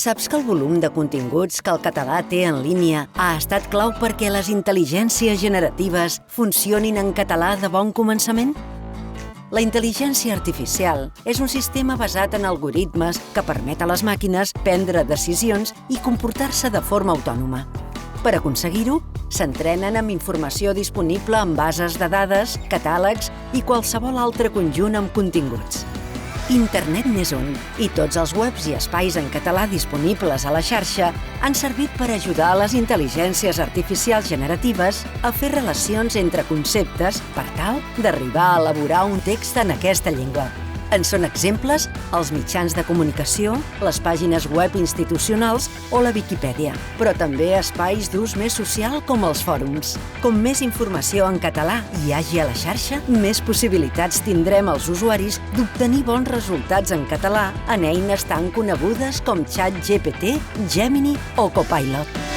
Saps que el volum de continguts que el català té en línia ha estat clau perquè les intel·ligències generatives funcionin en català de bon començament? La intel·ligència artificial és un sistema basat en algoritmes que permet a les màquines prendre decisions i comportar-se de forma autònoma. Per aconseguir-ho, s'entrenen amb informació disponible en bases de dades, catàlegs i qualsevol altre conjunt amb continguts. Internet n'és un, i tots els webs i espais en català disponibles a la xarxa han servit per ajudar a les intel·ligències artificials generatives a fer relacions entre conceptes per tal d'arribar a elaborar un text en aquesta llengua. En són exemples els mitjans de comunicació, les pàgines web institucionals o la Viquipèdia, però també espais d'ús més social com els fòrums. Com més informació en català hi hagi a la xarxa, més possibilitats tindrem els usuaris d'obtenir bons resultats en català en eines tan conegudes com ChatGPT, Gemini o Copilot.